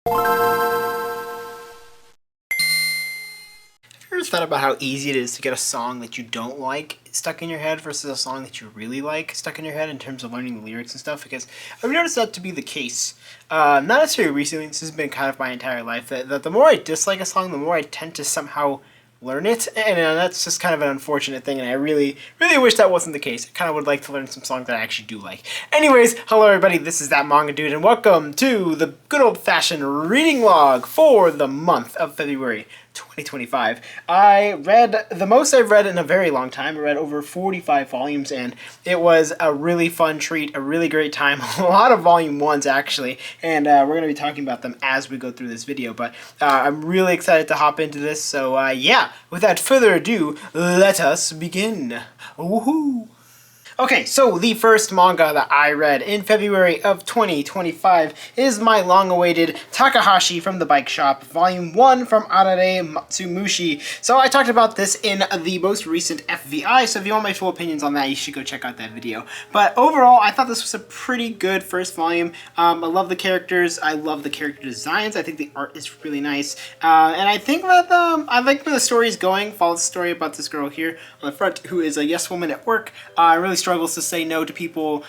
Ever thought about how easy it is to get a song that you don't like stuck in your head versus a song that you really like stuck in your head in terms of learning the lyrics and stuff? Because I've noticed that to be the case. Not necessarily recently, this has been kind of my entire life, that the more I dislike a song, the more I tend to somehow learn it, and that's just kind of an unfortunate thing, and I really wish that wasn't the case. I kind of would like to learn some songs that I actually do like. Anyways, hello everybody, this is That Manga Dude, and welcome to the good old-fashioned reading log for the month of February 2025. I read the most I've read in a very long time. I read over 45 volumes, and it was a really fun treat, a really great time. A lot of volume ones, actually, and we're going to be talking about them as we go through this video, but I'm really excited to hop into this, so yeah, without further ado, let us begin. Woohoo! Okay, so the first manga that I read in February of 2025 is my long-awaited Takahashi from the Bike Shop, Volume 1 from Arare Matsumushi. So I talked about this in the most recent FVI, so if you want my full opinions on that, you should go check out that video. But overall, I thought this was a pretty good first volume. I love the characters, I love the character designs, I think the art is really nice, and I think that I like where the story is going. Follows the story about this girl here on the front who is a yes woman at work. Really struggles to say no to people,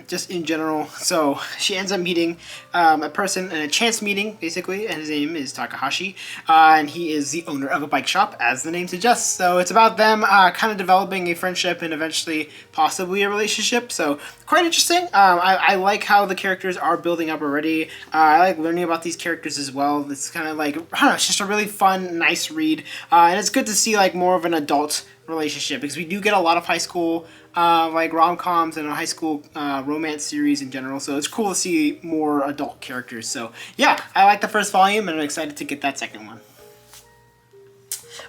just in general. So she ends up meeting a person in a chance meeting, basically, and his name is Takahashi, and he is the owner of a bike shop, as the name suggests. So it's about them kind of developing a friendship and eventually possibly a relationship. So quite interesting. I like how the characters are building up already. I like learning about these characters as well. It's kind of like, I don't know, it's just a really fun, nice read, and it's good to see like more of an adult relationship, because we do get a lot of high school like rom-coms and a high school romance series in general, so it's cool to see more adult characters. So yeah, I like the first volume and I'm excited to get that second one.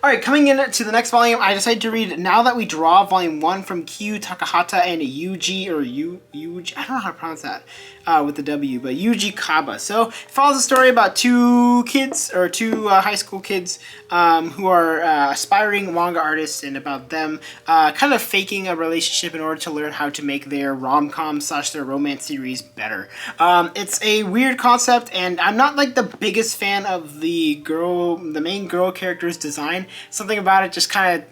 Alright, coming in to the next volume, I decided to read Now That We Draw, Volume 1 from Kyu Takahata and Yuji, or Yuji, I don't know how to pronounce that with the W, but Yuji Kaba. So it follows a story about two kids, or two high school kids who are aspiring manga artists, and about them kind of faking a relationship in order to learn how to make their rom-com / their romance series better. It's a weird concept, and I'm not like the biggest fan of the main girl character's design. Something about it just kind of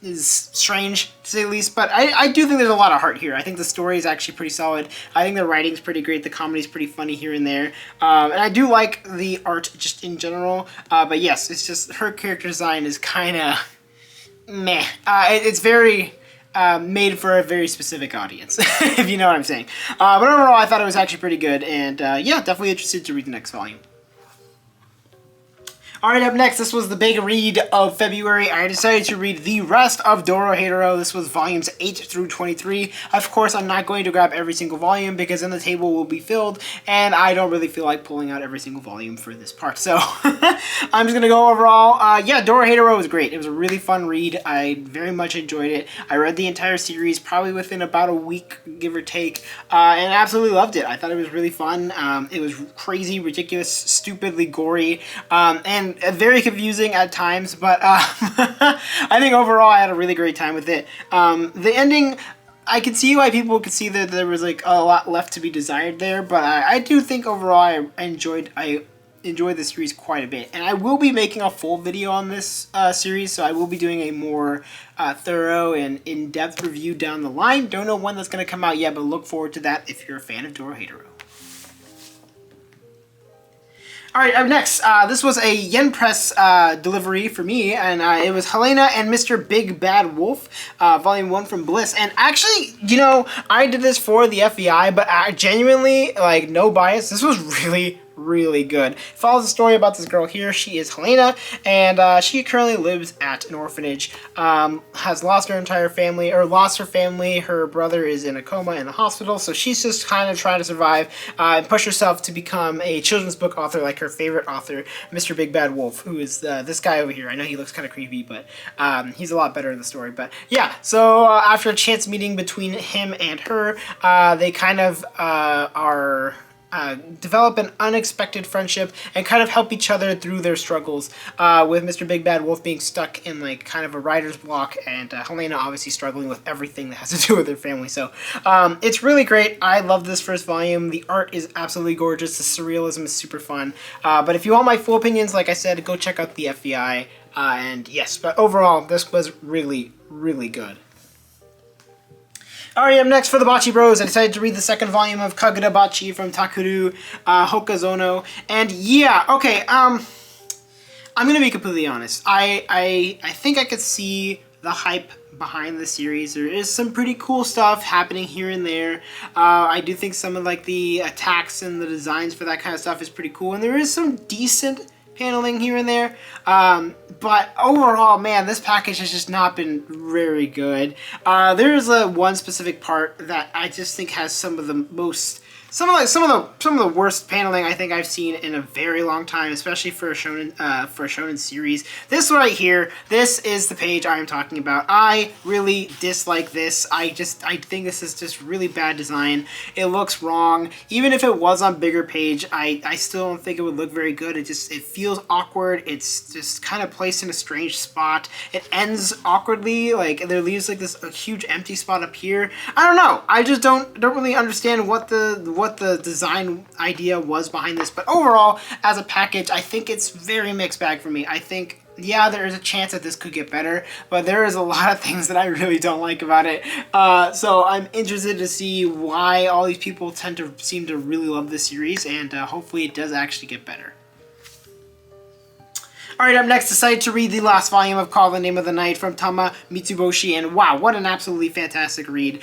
is strange, to say the least, but I do think there's a lot of heart here. I think the story is actually pretty solid. I think the writing's pretty great. The comedy's pretty funny here and there. And I do like the art just in general. But yes, it's just her character design is kind of meh. It's very made for a very specific audience, if you know what I'm saying. But overall, I thought it was actually pretty good. And yeah, definitely interested to read the next volume. Alright, up next, this was the big read of February. I decided to read the rest of Dorohedoro. This was volumes 8 through 23. Of course, I'm not going to grab every single volume because then the table will be filled, and I don't really feel like pulling out every single volume for this part. So, I'm just going to go overall. Yeah, Dorohedoro was great. It was a really fun read. I very much enjoyed it. I read the entire series probably within about a week, give or take, and absolutely loved it. I thought it was really fun. It was crazy, ridiculous, stupidly gory, and very confusing at times, but I think overall I had a really great time with it. The ending, I could see why people could see that there was like a lot left to be desired there, but I do think overall I enjoyed the series quite a bit, and I will be making a full video on this series, so I will be doing a more thorough and in-depth review down the line. Don't know when that's going to come out yet, but look forward to that if you're a fan of Dorohedoro. Alright, up next, this was a Yen Press delivery for me, and it was Helena and Mr. Big Bad Wolf, Volume 1 from Bliss. And actually, you know, I did this for the FEI, but I genuinely, like, no bias, this was really good. It follows a story about this girl here. She is Helena, and she currently lives at an orphanage, has lost her entire family, or lost her family. Her brother is in a coma in the hospital, so she's just kind of trying to survive and push herself to become a children's book author like her favorite author, Mr. Big Bad Wolf, who is this guy over here. I know he looks kind of creepy, but he's a lot better in the story. But yeah, so after a chance meeting between him and her, they kind of are develop an unexpected friendship and kind of help each other through their struggles, with Mr. Big Bad Wolf being stuck in like kind of a writer's block, and Helena obviously struggling with everything that has to do with her family. So it's really great. I love this first volume. The art is absolutely gorgeous. The surrealism is super fun. But if you want my full opinions, like I said, go check out the FBI. And yes, but overall, this was really, really good. Alright, up next for the Bachi Bros, I decided to read the second volume of Kagurabachi from Takeru Hokazono. And yeah, okay, I'm gonna be completely honest. I think I could see the hype behind the series. There is some pretty cool stuff happening here and there. I do think some of like the attacks and the designs for that kind of stuff is pretty cool, and there is some decent paneling here and there, but overall, man, this package has just not been very good. There's one specific part that I just think has some of the most, some of the worst paneling I think I've seen in a very long time, especially for a shonen series. This right here, this is the page I'm talking about. I really dislike this. I think this is just really bad design. It looks wrong. Even if it was on bigger page, I still don't think it would look very good. It feels awkward. It's just kind of placed in a strange spot. It ends awkwardly. Like there leaves like this huge empty spot up here. I don't know. I just don't really understand what the design idea was behind this, but overall, as a package, I think it's very mixed bag for me. I think, yeah, there is a chance that this could get better, but there is a lot of things that I really don't like about it. So I'm interested to see why all these people tend to seem to really love this series, and hopefully it does actually get better. Alright, up next, decided to read the last volume of Call the Name of the Night from Tama Mitsuboshi, and wow, what an absolutely fantastic read.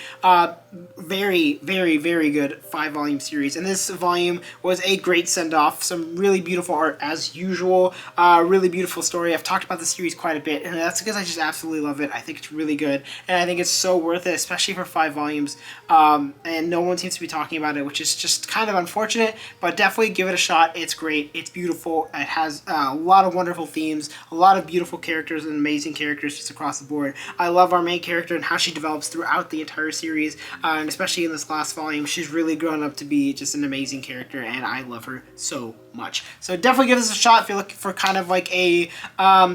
Very, very, very good 5-volume series, and this volume was a great send-off. Some really beautiful art as usual, really beautiful story. I've talked about the series quite a bit, and that's because I just absolutely love it. I think it's really good, and I think it's so worth it, especially for 5 volumes, and no one seems to be talking about it, which is just kind of unfortunate, but definitely give it a shot. It's great, it's beautiful, it has a lot of wonderful themes, a lot of beautiful characters and amazing characters just across the board. I love our main character and how she develops throughout the entire series, and especially in this last volume, she's really grown up to be just an amazing character, and I love her so much. So definitely give this a shot if you're looking for kind of like a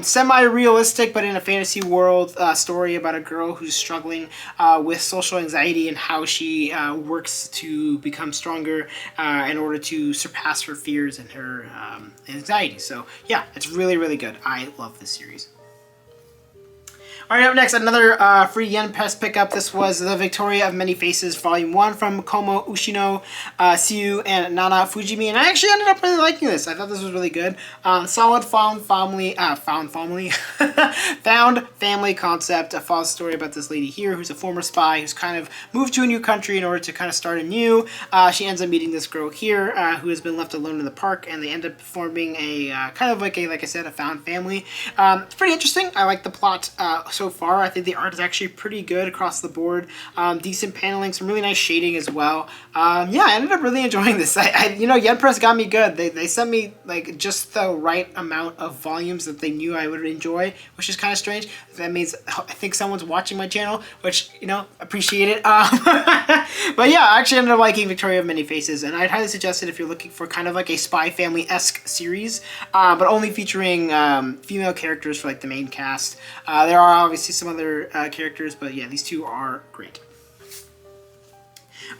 semi-realistic but in a fantasy world story about a girl who's struggling with social anxiety and how she works to become stronger in order to surpass her fears and her anxiety. So yeah, it's really, really good. I love this series. Alright, up next, another free Yen Press pickup. This was The Victoria of Many Faces, Volume 1 from Komo Ushino, Siu, and Nana Fujimi, and I actually ended up really liking this. I thought this was really good. Solid found family concept. A false story about this lady here who's a former spy who's kind of moved to a new country in order to kind of start anew. She ends up meeting this girl here who has been left alone in the park, and they end up forming a kind of like I said, a found family. It's pretty interesting. I like the plot so far. I think the art is actually pretty good across the board. Decent paneling, some really nice shading as well. Yeah, I ended up really enjoying this. Yen Press got me good. They sent me like just the right amount of volumes that they knew I would enjoy, which is kind of strange. That means I think someone's watching my channel, which, appreciate it. But yeah, I actually ended up liking Victoria of Many Faces, and I'd highly suggest it if you're looking for kind of like a Spy Family-esque series, but only featuring female characters for like the main cast. There are obviously some other characters, but yeah, these two are great.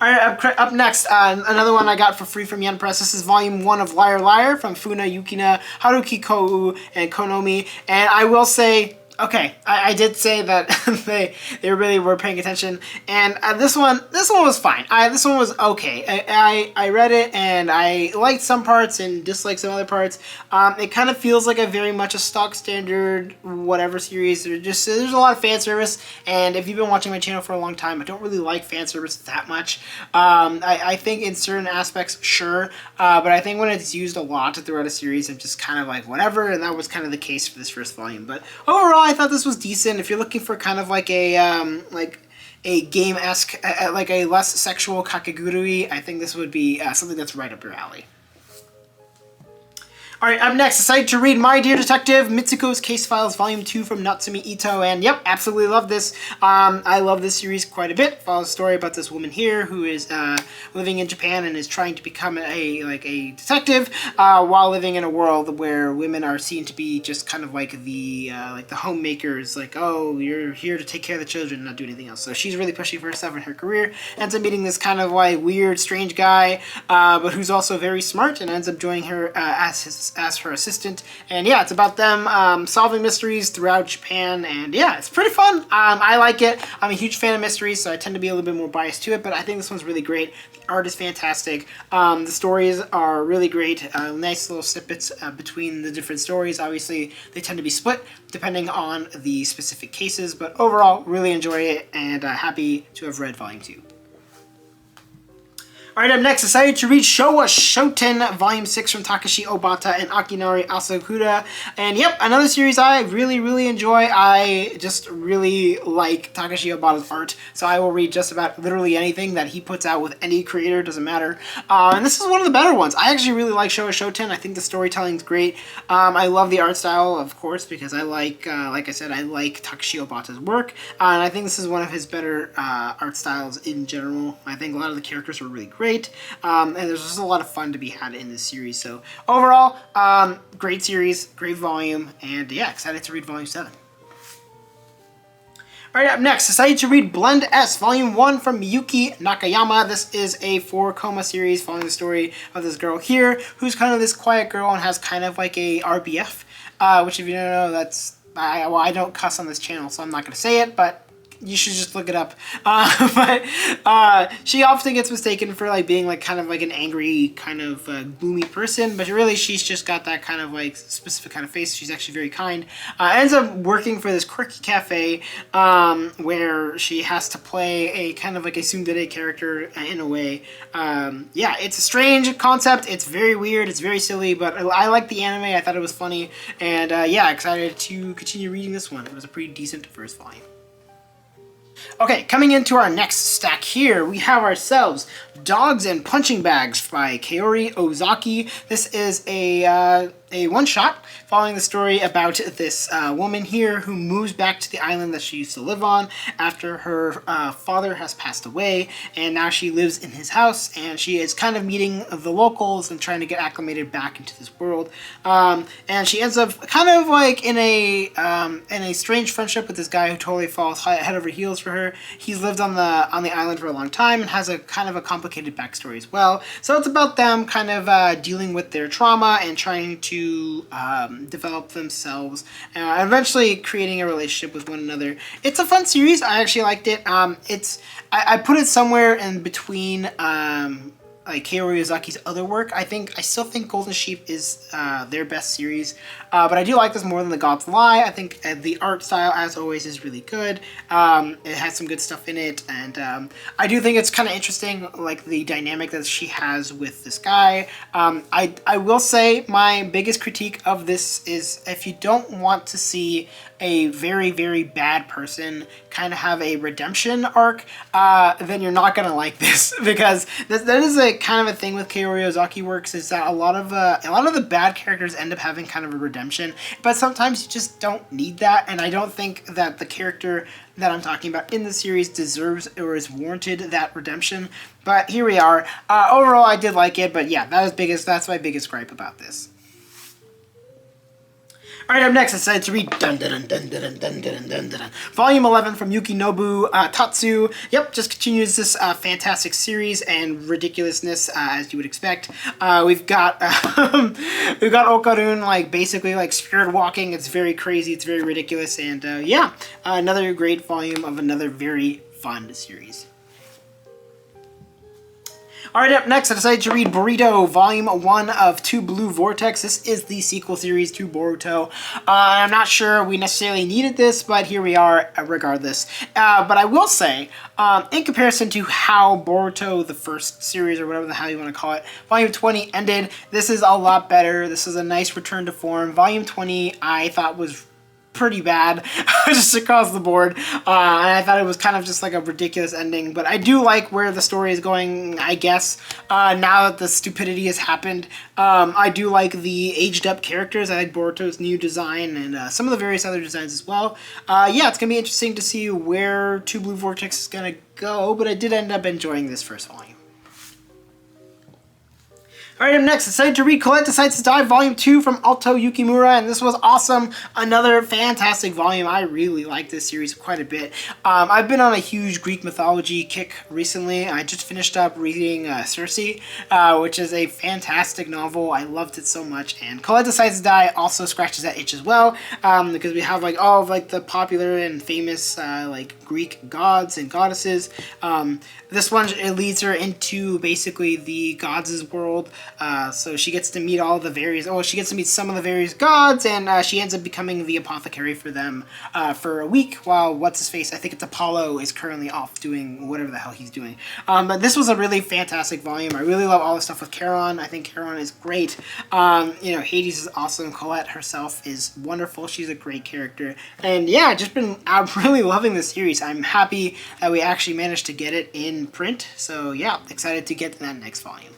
Alright, up next, another one I got for free from Yen Press. This is Volume 1 of Liar Liar from Funa Yukina, Haruki Kou, and Konomi. And I will say, okay, I did say that they really were paying attention, and this one was fine. This one was okay. I read it and I liked some parts and disliked some other parts. It kind of feels like a very much a stock standard whatever series. There's a lot of fan service, and if you've been watching my channel for a long time, I don't really like fan service that much. I think in certain aspects, sure, but I think when it's used a lot throughout a series, I'm just kind of like whatever, and that was kind of the case for this first volume. But overall, I thought this was decent. If you're looking for kind of like a game-esque, like a less sexual kakegurui, I think this would be something that's right up your alley. All right, up next, decided to read My Dear Detective, Mitsuko's Case Files Volume 2 from Natsumi Ito, and yep, absolutely love this. I love this series quite a bit. Follows a story about this woman here who is living in Japan and is trying to become a detective while living in a world where women are seen to be just kind of like the homemakers, like, oh, you're here to take care of the children and not do anything else. So she's really pushing for herself in her career, ends up meeting this kind of like weird, strange guy, but who's also very smart, and ends up joining her as her assistant. And yeah, it's about them solving mysteries throughout Japan, and yeah, it's pretty fun. I like it. I'm a huge fan of mysteries, so I tend to be a little bit more biased to it, but I think this one's really great. The art is fantastic. The stories are really great. Nice little snippets between the different stories. Obviously, they tend to be split depending on the specific cases, but overall, really enjoy it, and happy to have read Volume 2. Alright, up next, decided to read Showa Shoten Volume 6 from Takashi Obata and Akinari Asakura. And yep, another series I really, really enjoy. I just really like Takashi Obata's art, so I will read just about literally anything that he puts out with any creator, doesn't matter. And this is one of the better ones. I actually really like Showa Shoten. I think the storytelling's great. I love the art style, of course, because I like I said, I like Takashi Obata's work. And I think this is one of his better art styles in general. I think a lot of the characters are really great. And there's just a lot of fun to be had in this series. So overall, great series, great volume, and yeah, excited to read Volume 7. Alright, up next, decided to read Blend S, Volume 1 from Miyuki Nakayama. This is a 4-coma series following the story of this girl here, who's kind of this quiet girl and has kind of like a RBF, which if you don't know, that's, I don't cuss on this channel, so I'm not going to say it, but you should just look it up. But she often gets mistaken for like being like kind of like an angry kind of gloomy person, but really she's just got that kind of like specific kind of face. She's actually very kind. Ends up working for this quirky cafe where she has to play a kind of like a tsundere character in a way. Yeah, it's a strange concept. It's very weird. It's very silly, but I like the anime. I thought it was funny, and yeah, excited to continue reading this one. It was a pretty decent first volume. Okay, coming into our next stack here, we have ourselves Dogs and Punching Bags by Kaori Ozaki. This is a one-shot following the story about this woman here who moves back to the island that she used to live on after her father has passed away, and now she lives in his house, and she is kind of meeting the locals and trying to get acclimated back into this world. And she ends up kind of like in a strange friendship with this guy who totally falls head over heels for her. He's lived on the island for a long time and has a kind of a complicated backstory as well. So it's about them kind of dealing with their trauma and trying to develop themselves, eventually creating a relationship with one another. It's a fun series. I actually liked it. I put it somewhere in between like Kaori Ozaki's other work. I still think Golden Sheep is their best series, but I do like this more than The Gods Lie. I think the art style, as always, is really good. It has some good stuff in it, and I do think it's kind of interesting, like the dynamic that she has with this guy. I will say my biggest critique of this is if you don't want to see a very, very bad person kind of have a redemption arc, then you're not gonna like this, because that is a kind of a thing with Kaori Ozaki works, is that a lot of the bad characters end up having kind of a redemption, but sometimes you just don't need that, and I don't think that the character that I'm talking about in the series deserves or is warranted that redemption. But here we are. Overall, I did like it, but yeah, that's my biggest gripe about this. Alright, up next, I decided to read Dandadan, Volume 11 from Yukinobu Tatsu. Yep, just continues this fantastic series and ridiculousness, as you would expect. We've got Okarun, like, basically, like, spirit walking. It's very crazy, it's very ridiculous, and yeah, another great volume of another very fun series. Alright, up next, I decided to read Boruto, Volume 1 of 2 Blue Vortex. This is the sequel series to Boruto. I'm not sure we necessarily needed this, but here we are regardless. But I will say, in comparison to how Boruto, the first series, or whatever the hell you want to call it, Volume 20 ended, this is a lot better. This is a nice return to form. Volume 20, I thought was pretty bad just across the board, and I thought it was kind of just like a ridiculous ending, but I do like where the story is going, I guess, now that the stupidity has happened. I do like the aged up characters. I like Boruto's new design and some of the various other designs as well. Yeah, it's gonna be interesting to see where Two Blue Vortex is gonna go, but I did end up enjoying this first volume. Alright, up next, decided to read Colette Decides to Die, Volume 2 from Alto Yukimura, and this was awesome. Another fantastic volume. I really like this series quite a bit. I've been on a huge Greek mythology kick recently. I just finished up reading Circe, which is a fantastic novel. I loved it so much, and Colette Decides to Die also scratches that itch as well, because we have like all of like the popular and famous like Greek gods and goddesses. This one, it leads her into basically the gods' world. So she gets to meet all the various, she gets to meet some of the various gods, and she ends up becoming the apothecary for them for a week, while what's-his-face, I think it's Apollo, is currently off doing whatever the hell he's doing. But this was a really fantastic volume. I really love all the stuff with Charon. I think Charon is great. You know, Hades is awesome. Colette herself is wonderful. She's a great character. And yeah, I'm really loving this series. I'm happy that we actually managed to get it in print. So yeah, excited to get to that next volume.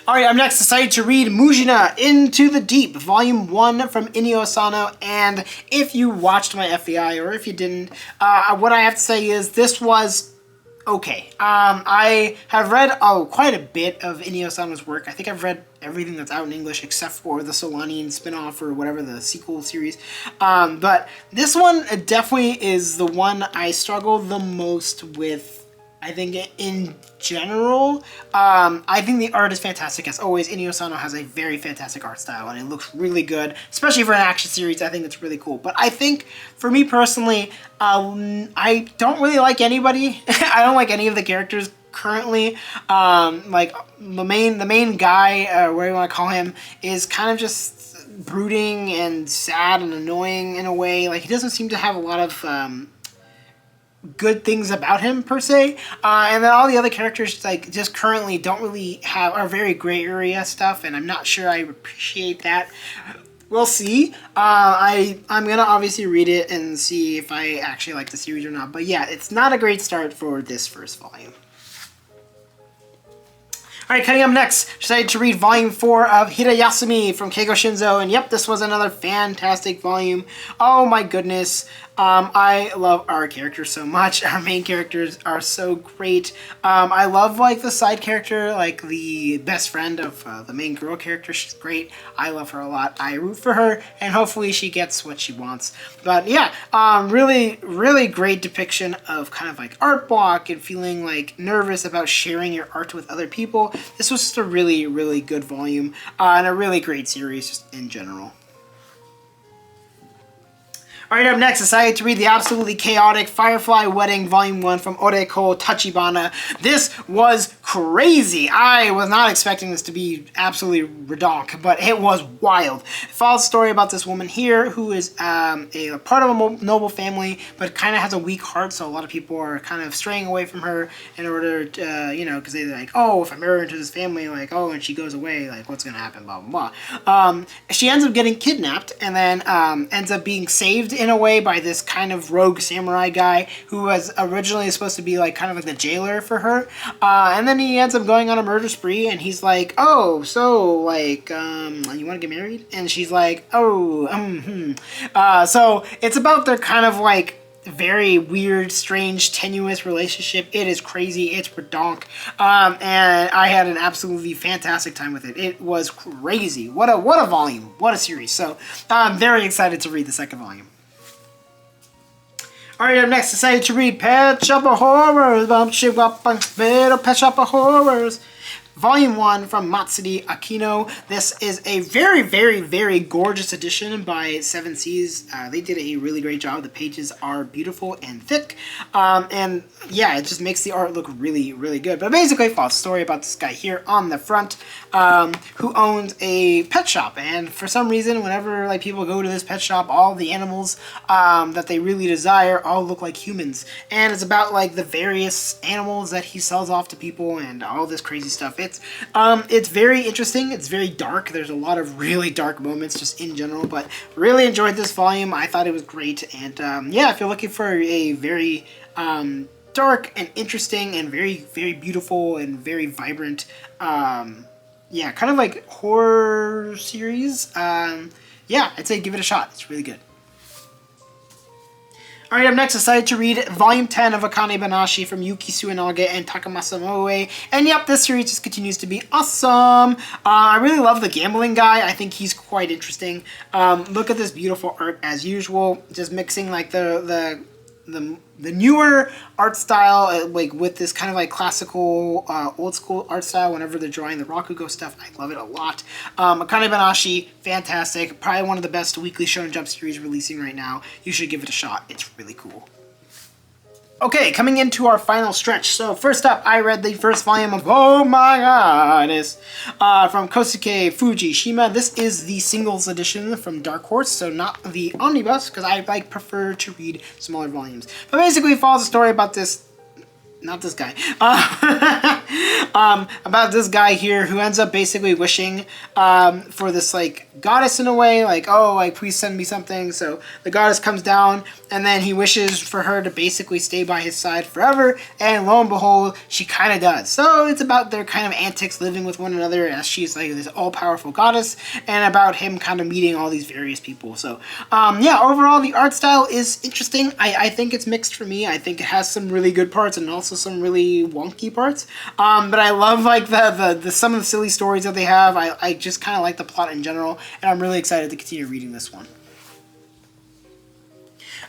Alright, I'm next decided to read Mujina Into the Deep, Volume 1 from Inuyasha, and if you watched my FEI, or if you didn't, what I have to say is this was okay. I have read quite a bit of Inuyasha's work. I think I've read everything that's out in English except for the Solanian spinoff or whatever, the sequel series. But this one definitely is the one I struggled the most with. I think in general, I think the art is fantastic. As always, Inuyasha has a very fantastic art style, and it looks really good, especially for an action series. I think it's really cool. But I think, for me personally, I don't really like anybody. I don't like any of the characters currently. Like the main guy, whatever you want to call him, is kind of just brooding and sad and annoying in a way. Like, he doesn't seem to have a lot of good things about him per se, and then all the other characters like just currently don't really are very gray area stuff, and I'm not sure I appreciate that. We'll see. I'm gonna obviously read it and see if I actually like the series or not, but yeah, it's not a great start for this first volume. Alright, coming up next, decided to read Volume 4 of Hirayasumi from Keigo Shinzo, and yep, this was another fantastic volume. Oh my goodness. I love our characters so much. Our main characters are so great. I love like the side character, like the best friend of the main girl character. She's great. I love her a lot. I root for her, and hopefully she gets what she wants. But yeah, really, really great depiction of kind of like art block and feeling like nervous about sharing your art with other people. This was just a really, really good volume, and a really great series just in general. Alright, up next, decided to read the absolutely chaotic Firefly Wedding Volume 1 from Oreko Tachibana. This was crazy. I was not expecting this to be absolutely redonk, but it was wild. It follows a story about this woman here who is a part of a noble family, but kind of has a weak heart, so a lot of people are kind of straying away from her in order to, you know, because they're like, oh, if I marry her into this family, like, oh, and she goes away, like, what's going to happen, blah, blah, blah. She ends up getting kidnapped and then ends up being saved in a way by this kind of rogue samurai guy who was originally supposed to be like kind of like the jailer for her, and then he ends up going on a murder spree, and he's like, oh, so like you want to get married? And she's like, oh, so it's about their kind of like very weird, strange, tenuous relationship. It is crazy. It's redonk. And I had an absolutely fantastic time with it. It was crazy. What a volume. What a series. So I'm very excited to read the second volume. Alright, up next, decided to read Pet Shop of Horrors. Pet Shop of Horrors. Volume 1 from Matsuri Akino. This is a very, very, very gorgeous edition by Seven Seas. They did a really great job. The pages are beautiful and thick. And yeah, it just makes the art look really, really good. But basically, it follows a story about this guy here on the front who owns a pet shop. And for some reason, whenever like people go to this pet shop, all the animals that they really desire all look like humans. And it's about like the various animals that he sells off to people and all this crazy stuff. It's very interesting. It's very dark. There's a lot of really dark moments just in general, but really enjoyed this volume. I thought it was great. And yeah, if you're looking for a very dark and interesting and very, very beautiful and very vibrant, yeah, kind of like horror series, yeah, I'd say give it a shot. It's really good. Alright, up next, decided to read Volume 10 of Akane-banashi from Yuki Suenage and Takamasa Moe. And yep, this series just continues to be awesome. I really love the gambling guy. I think he's quite interesting. Look at this beautiful art as usual. Just mixing like the newer art style, like with this kind of like classical, old school art style whenever they're drawing the Rakugo stuff. I love it a lot. Akane-banashi, fantastic. Probably one of the best weekly Shonen Jump series releasing right now. You should give it a shot. It's really cool. Okay, coming into our final stretch. So first up, I read the first volume of Oh My Goddess from Kosuke Fujishima. This is the singles edition from Dark Horse, so not the omnibus, because I prefer to read smaller volumes. But basically, it follows a story about this. Not this guy. About this guy here who ends up basically wishing for this like goddess in a way, like, oh, like please send me something. So the goddess comes down and then he wishes for her to basically stay by his side forever, and lo and behold, she kind of does. So it's about their kind of antics living with one another as she's like this all-powerful goddess, and about him kind of meeting all these various people. So yeah, overall the art style is interesting. I think it's mixed for me. I think it has some really good parts and also some really wonky parts. But I love like the some of the silly stories that they have. I just kind of like the plot in general, and I'm really excited to continue reading this one.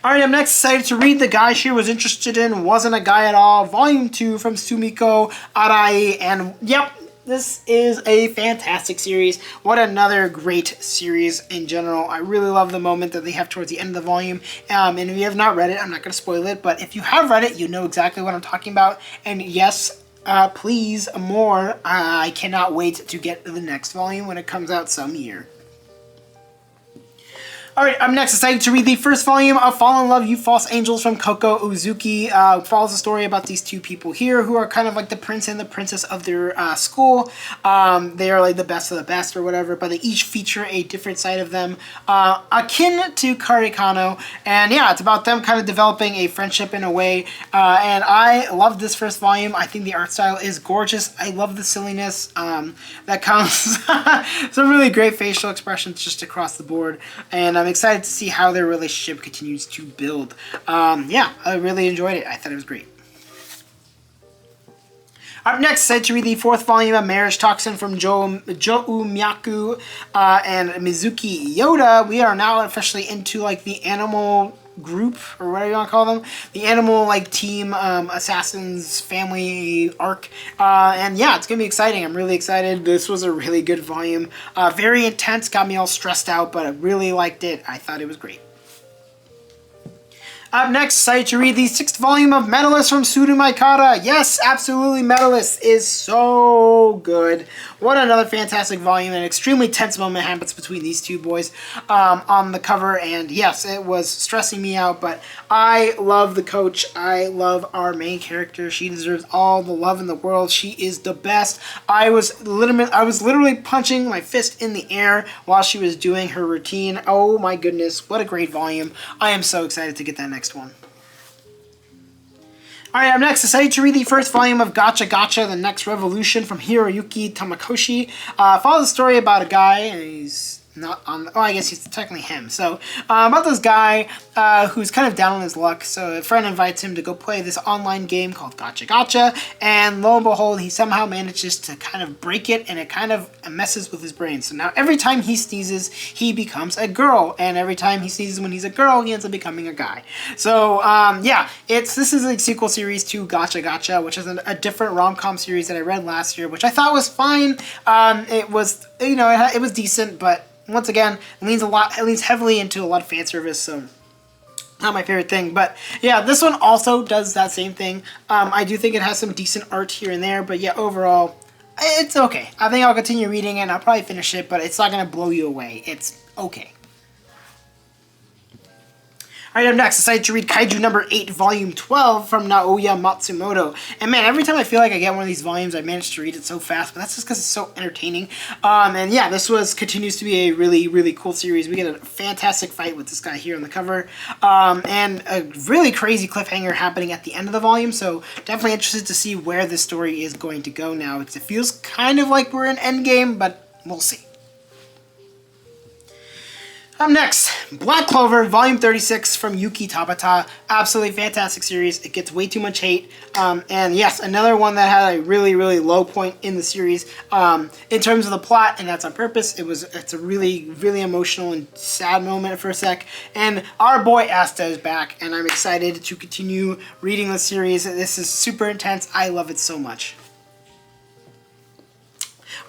Alright, I'm next excited to read The Guy She Was Interested In Wasn't a Guy at All, Volume 2 from Sumiko Arai, and yep, this is a fantastic series. What another great series in general. I really love the moment that they have towards the end of the volume, and if you have not read it, I'm not going to spoil it, but if you have read it, you know exactly what I'm talking about, and yes, please, more. I cannot wait to get the next volume when it comes out some year. Alright, I'm next excited to read the first volume of Fall in Love, You False Angels from Koko Uzuki. Follows a story about these two people here who are kind of like the prince and the princess of their school. They are like the best of the best or whatever, but they each feature a different side of them, akin to Karikano. And yeah, it's about them kind of developing a friendship in a way. And I love this first volume. I think the art style is gorgeous. I love the silliness that comes. Some really great facial expressions just across the board. And I'm excited to see how their relationship continues to build. Yeah, I really enjoyed it. I thought it was great. Up next, excited to read the fourth volume of Marriage Toxin from Jou Myaku and Mizuki Yoda. We are now officially into like the animal group, or whatever you want to call them, the animal like team assassins family arc, and yeah, it's gonna be exciting. I'm really excited. This was a really good volume, very intense, got me all stressed out, but I really liked it. I thought it was great. Up next, excited to read the sixth volume of Medalist from Tsurumai Kara. Yes, absolutely, Medalist is so good. What another fantastic volume. An extremely tense moment happens between these two boys on the cover, and yes, it was stressing me out, but I love the coach. I love our main character. She deserves all the love in the world. She is the best. I was literally punching my fist in the air while she was doing her routine. Oh my goodness, what a great volume. I am so excited to get that next one. Alright, I'm next excited to read the first volume of Gacha Gacha, The Next Revolution from Hiroyuki Tamakoshi. Follows a story about a guy, and he's not on the, oh, I guess he's technically him. So, about this guy who's kind of down on his luck. So, a friend invites him to go play this online game called Gacha Gacha, and lo and behold, he somehow manages to kind of break it, and it kind of messes with his brain. So now every time he sneezes, he becomes a girl, and every time he sneezes when he's a girl, he ends up becoming a guy. So, yeah, this is a sequel series to Gacha Gacha, which is a different rom-com series that I read last year, which I thought was fine. It was, you know, it was decent, but once again, it leans heavily into a lot of fan service, so not my favorite thing. But yeah, this one also does that same thing. I do think it has some decent art here and there, but yeah, overall, it's okay. I think I'll continue reading it, and I'll probably finish it, but it's not going to blow you away. It's okay. Alright, up next, I decided to read Kaiju number 8, volume 12 from Naoya Matsumoto. And man, every time I feel like I get one of these volumes, I manage to read it so fast, but that's just because it's so entertaining. And yeah, this continues to be a really, really cool series. We get a fantastic fight with this guy here on the cover. And a really crazy cliffhanger happening at the end of the volume, so definitely interested to see where this story is going to go now, because it feels kind of like we're in Endgame, but we'll see. Up next, Black Clover, Volume 36 from Yuki Tabata. Absolutely fantastic series. It gets way too much hate. And yes, another one that had a really, really low point in the series in terms of the plot, and that's on purpose. It's a really, really emotional and sad moment for a sec. And our boy Asta is back, and I'm excited to continue reading the series. This is super intense. I love it so much.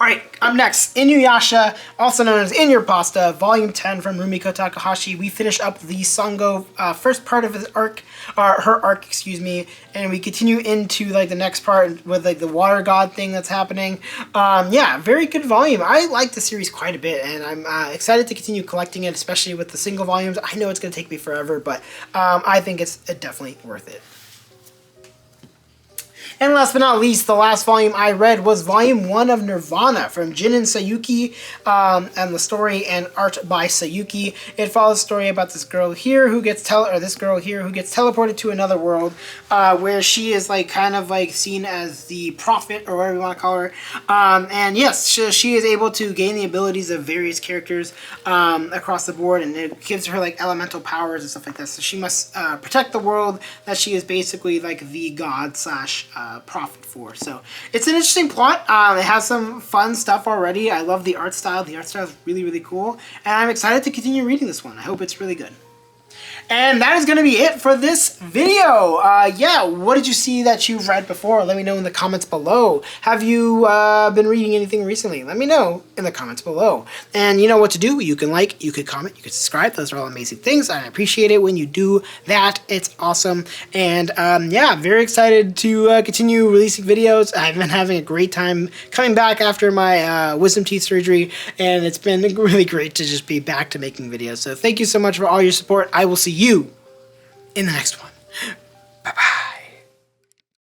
Alright, up next, Inuyasha, also known as In Your Pasta, Volume 10 from Rumiko Takahashi. We finish up the Sango first part of his arc, her arc, excuse me, and we continue into like the next part with like the water god thing that's happening. Yeah, very good volume. I like the series quite a bit, and I'm excited to continue collecting it, especially with the single volumes. I know it's going to take me forever, but I think it's definitely worth it. And last but not least, the last volume I read was Volume 1 of Nirvana from Jin and Sayuki, and the story and art by Sayuki. It follows a story about this girl here who gets teleported to another world, where she is like kind of like seen as the prophet, or whatever you want to call her. And yes, she is able to gain the abilities of various characters across the board, and it gives her like elemental powers and stuff like that. So she must protect the world that she is basically like the god slash prophet for. So it's an interesting plot. It has some fun stuff already. I love the art style. The art style is really, really cool, and I'm excited to continue reading this one. I hope it's really good. And that is going to be it for this video. Yeah, what did you see that you've read before? Let me know in the comments below. Have you been reading anything recently? Let me know in the comments below. And you know what to do. You can like, you could comment, you could subscribe. Those are all amazing things. I appreciate it when you do that. It's awesome. And yeah, very excited to continue releasing videos. I've been having a great time coming back after my wisdom teeth surgery, and it's been really great to just be back to making videos. So thank you so much for all your support. I will see you in the next one.